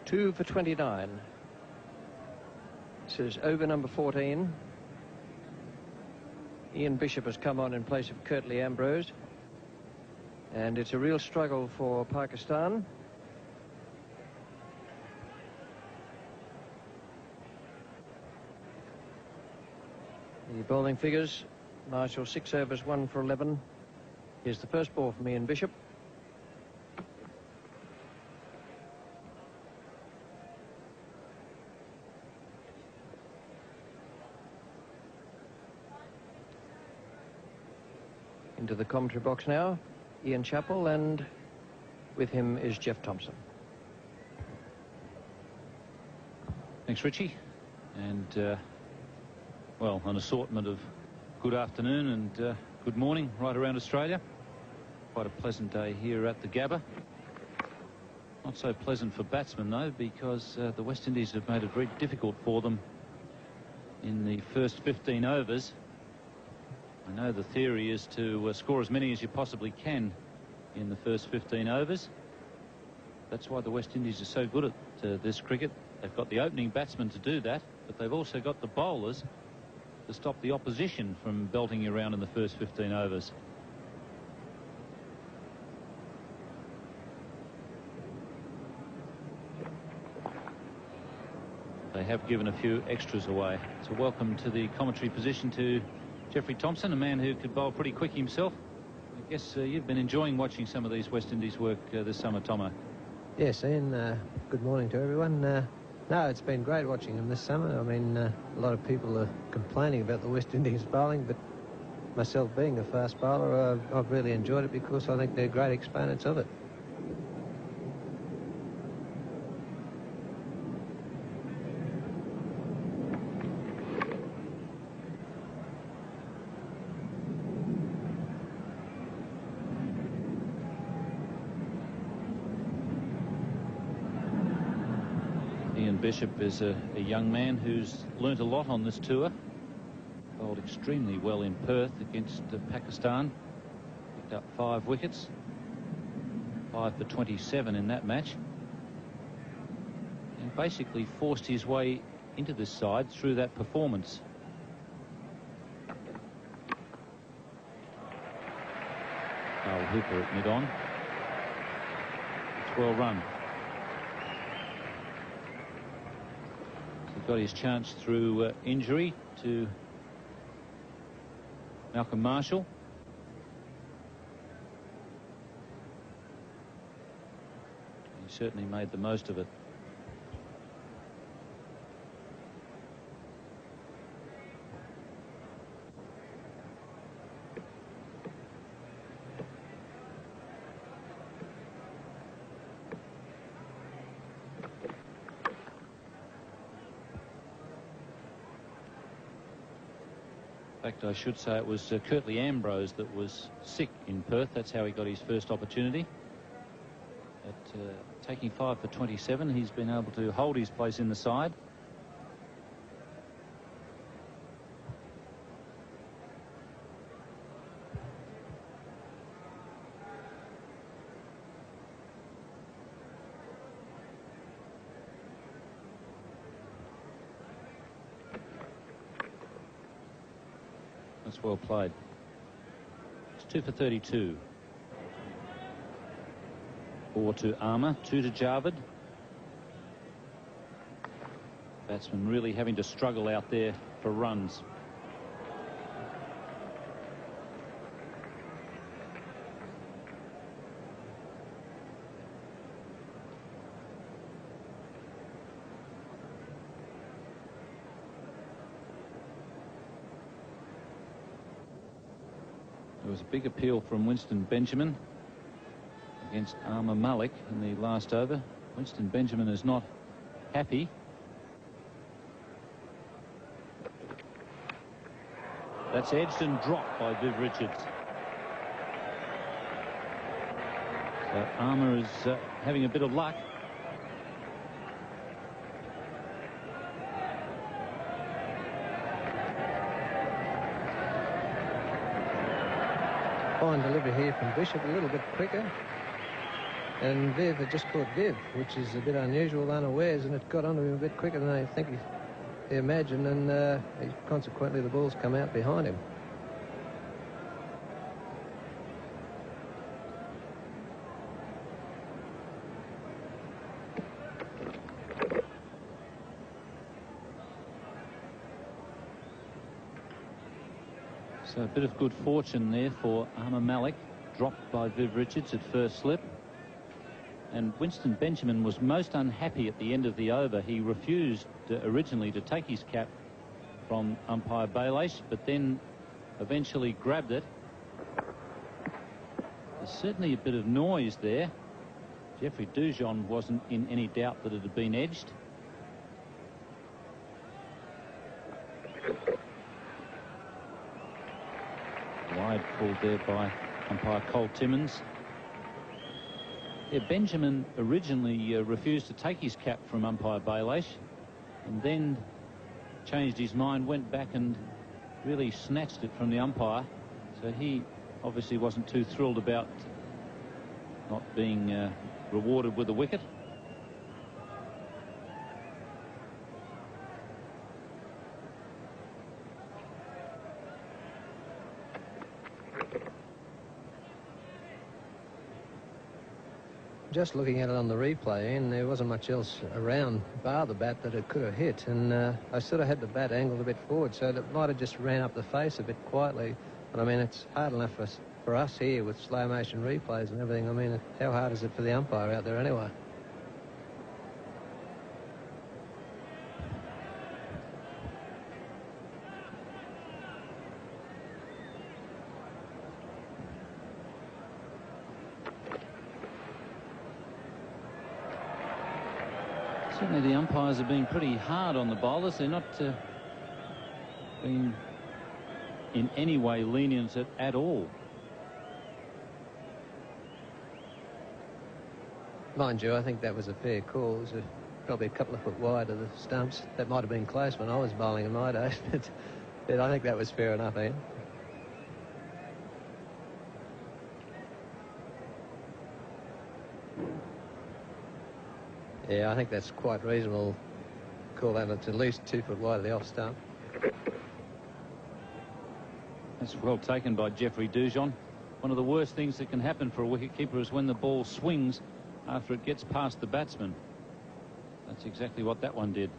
2 for 29. This is over number 14. Ian Bishop has come on in place of Curtly Ambrose. And it's a real struggle for Pakistan. The bowling figures, Marshall 6 overs, 1 for 11. Here's the first ball from Ian Bishop. Into the commentary box now, Ian Chappell, and with him is Jeff Thompson. Thanks, Richie. And well, an assortment of good afternoon and good morning right around Australia. Quite a pleasant day here at the Gabba. Not so pleasant for batsmen, though, because the West Indies have made it very difficult for them in the first 15 overs. I know the theory is to score as many as you possibly can in the first 15 overs. That's why the West Indies are so good at this cricket. They've got the opening batsmen to do that, but they've also got the bowlers to stop the opposition from belting you around in the first 15 overs. They have given a few extras away. So welcome to the commentary position to Jeffrey Thompson, a man who could bowl pretty quick himself. I guess you've been enjoying watching some of these West Indies work this summer, Tomo. Yes, Ian, good morning to everyone. No, it's been great watching them this summer. I mean, a lot of people are complaining about the West Indies bowling, but myself being a fast bowler, I've really enjoyed it because I think they're great exponents of it. Bishop is a young man who's learnt a lot on this tour. Bowled extremely well in Perth against Pakistan. Picked up 5 wickets. 5 for 27 in that match. And basically forced his way into this side through that performance. Carl Hooper at mid-on. It's well run. Got his chance through injury to Malcolm Marshall. He certainly made the most of it. In fact, I should say it was Curtly Ambrose that was sick in Perth. That's how he got his first opportunity. At taking 5 for 27, he's been able to hold his place in the side. That's well played. It's 2 for 32. 4 to Armour, 2 to Javed. Batsman really having to struggle out there for runs. There was a big appeal from Winston Benjamin against Armour Malik in the last over. Winston Benjamin is not happy. That's edged and dropped by Viv Richards. So Armour is having a bit of luck. Fine delivery here from Bishop, a little bit quicker. And Viv had just caught Viv, which is a bit unusual, unawares, and it got onto him a bit quicker than I think he imagined, and consequently the ball's come out behind him. So a bit of good fortune there for Ahmed Malik, dropped by Viv Richards at first slip. And Winston Benjamin was most unhappy at the end of the over. He refused originally to take his cap from umpire Baylish, but then eventually grabbed it. There's certainly a bit of noise there. Jeffrey Dujon wasn't in any doubt that it had been edged. Wide pulled there by umpire Cole Timmins. Yeah, Benjamin originally refused to take his cap from umpire Baylish, and then changed his mind, went back and really snatched it from the umpire. So he obviously wasn't too thrilled about not being rewarded with a wicket. Just looking at it on the replay, and there wasn't much else around bar the bat that it could have hit, and I sort of had the bat angled a bit forward, so it might have just ran up the face a bit quietly. But I mean, it's hard enough for us here with slow motion replays and everything. I mean, how hard is it for the umpire out there anyway? Certainly the umpires have been pretty hard on the bowlers. They're not being in any way lenient at all. Mind you, I think that was a fair call. It was probably a couple of foot wide of the stumps. That might have been close when I was bowling in my days, but I think that was fair enough, Ian. Yeah, I think that's quite reasonable. Call that it's at least 2 foot wide of the off stump. That's well taken by Jeffrey Dujon. One of the worst things that can happen for a wicketkeeper is when the ball swings after it gets past the batsman. That's exactly what that one did.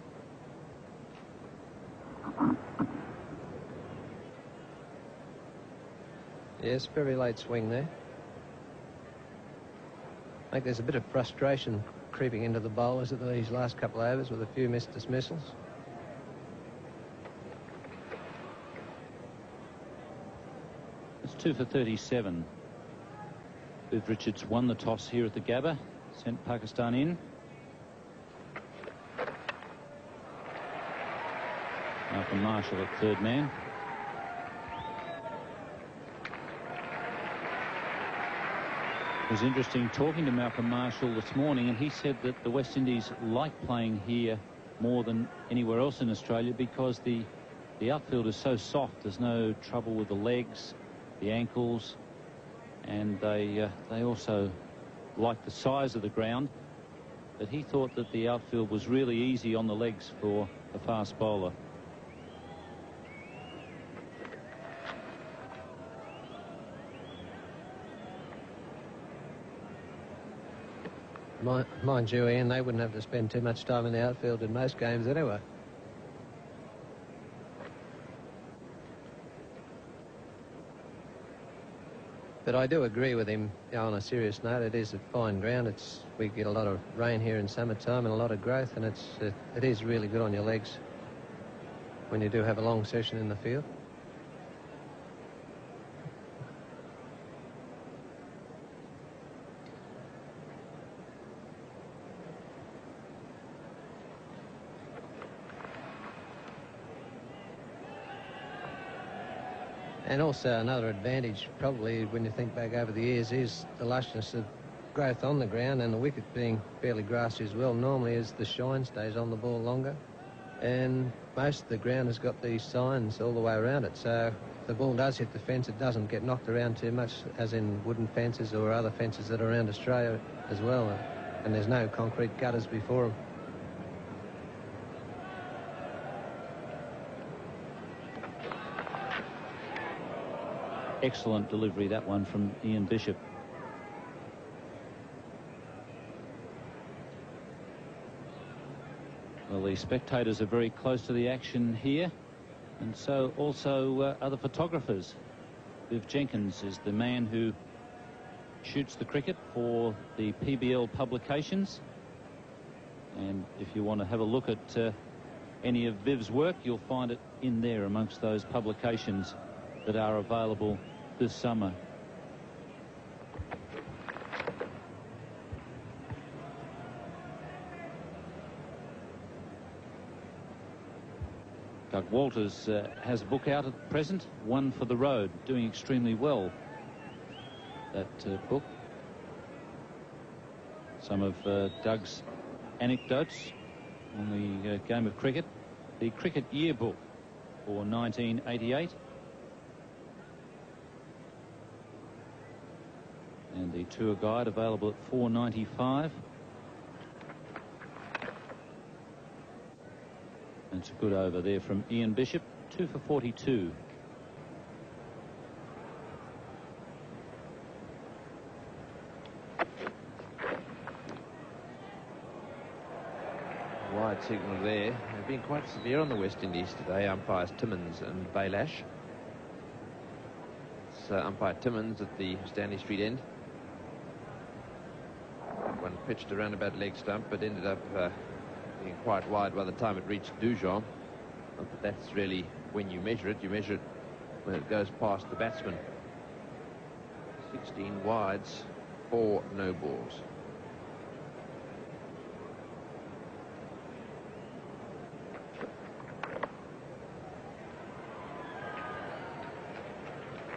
Yes, very late swing there. I think there's a bit of frustration creeping into the bowlers at these last couple of overs with a few missed dismissals. It's 2 for 37. Viv Richards won the toss here at the Gabba, sent Pakistan in. Malcolm Marshall at third man. It was interesting talking to Malcolm Marshall this morning, and he said that the West Indies like playing here more than anywhere else in Australia because the outfield is so soft. There's no trouble with the legs, the ankles, and they also like the size of the ground. But he thought that the outfield was really easy on the legs for a fast bowler. Mind you, Ian, they wouldn't have to spend too much time in the outfield in most games anyway. But I do agree with him, you know, on a serious note. It is a fine ground. We get a lot of rain here in summertime and a lot of growth, and it is really good on your legs when you do have a long session in the field. And also another advantage, probably when you think back over the years, is the lushness of growth on the ground, and the wicket being fairly grassy as well. Normally as the shine stays on the ball longer, and most of the ground has got these signs all the way around it, so the ball does hit the fence, it doesn't get knocked around too much, as in wooden fences or other fences that are around Australia as well. And there's no concrete gutters before them. Excellent delivery, that one from Ian Bishop. Well, the spectators are very close to the action here, and so also other photographers. Viv Jenkins is the man who shoots the cricket for the PBL publications, and if you want to have a look at any of Viv's work, you'll find it in there amongst those publications that are available this summer. Doug Walters has a book out at present, One for the Road, doing extremely well, that book. Some of Doug's anecdotes on the game of cricket. The Cricket Yearbook for 1988. And the tour guide available at $4.95. It's a good over there from Ian Bishop, 2 for 42. Wide signal there. They've been quite severe on the West Indies today, umpires Timmins and Baylash. It's umpire Timmins at the Stanley Street end. One pitched around about leg stump, but ended up being quite wide by the time it reached Dujon. But that's really when you measure it when it goes past the batsman. 16 wides, 4 no balls.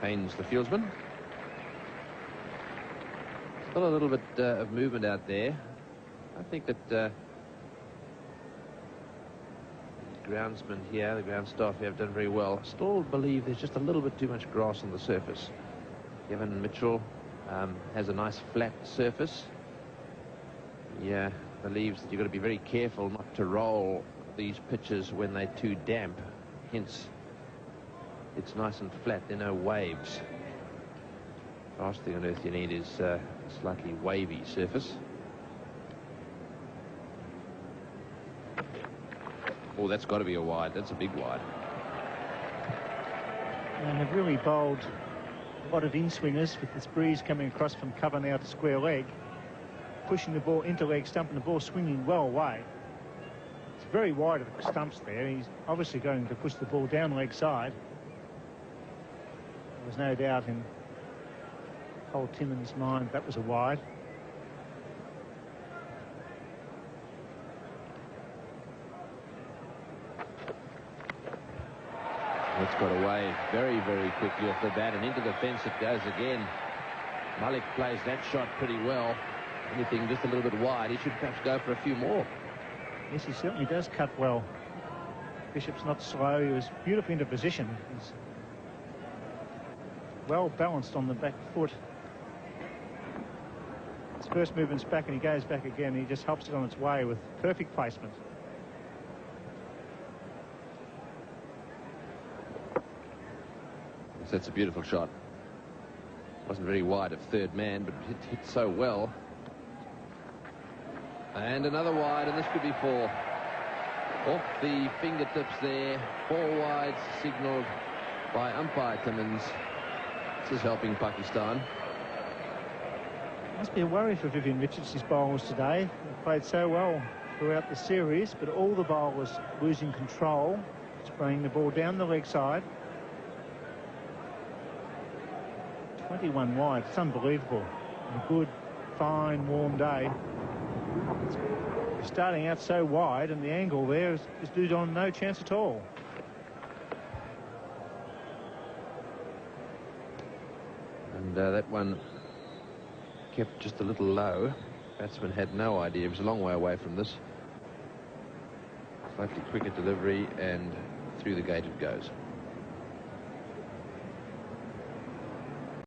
Haynes, the fieldsman. Still a little bit of movement out there. I think that the groundsmen here, the ground staff here, have done very well. Still believe there's just a little bit too much grass on the surface. Kevin Mitchell has a nice flat surface. Yeah, believes that you've got to be very careful not to roll these pitches when they're too damp. Hence, it's nice and flat, there are no waves. Last thing on earth you need is a slightly wavy surface. Oh, that's got to be a wide. That's a big wide. And they've really bowled a lot of in-swingers with this breeze coming across from cover now to square leg, pushing the ball into leg stump and the ball swinging well away. It's very wide of the stumps there. He's obviously going to push the ball down leg side. There was no doubt in Cole Timmins' mind that was a wide. It's got away very, very quickly off the bat, and into the fence it goes again. Malik plays that shot pretty well. Anything just a little bit wide, he should perhaps go for a few more. Yes, he certainly does cut well. Bishop's not slow. He was beautifully into position. He's well balanced on the back foot. His first movement's back and he goes back again. He just helps it on its way with perfect placement. That's a beautiful shot. Wasn't very wide of third man, but hit so well. And another wide, and this could be 4. Off the fingertips there. 4 wides signalled by umpire Timmins. This is helping Pakistan. Must be a worry for Vivian Richards, his bowlers today. They played so well throughout the series, but all the bowlers losing control, spraying the ball down the leg side. 21 wide. It's unbelievable. A good, fine, warm day. It's starting out so wide, and the angle there is Dujon no chance at all. And that one kept just a little low. Batsman had no idea. He was a long way away from this. Slightly quicker delivery, and through the gate it goes.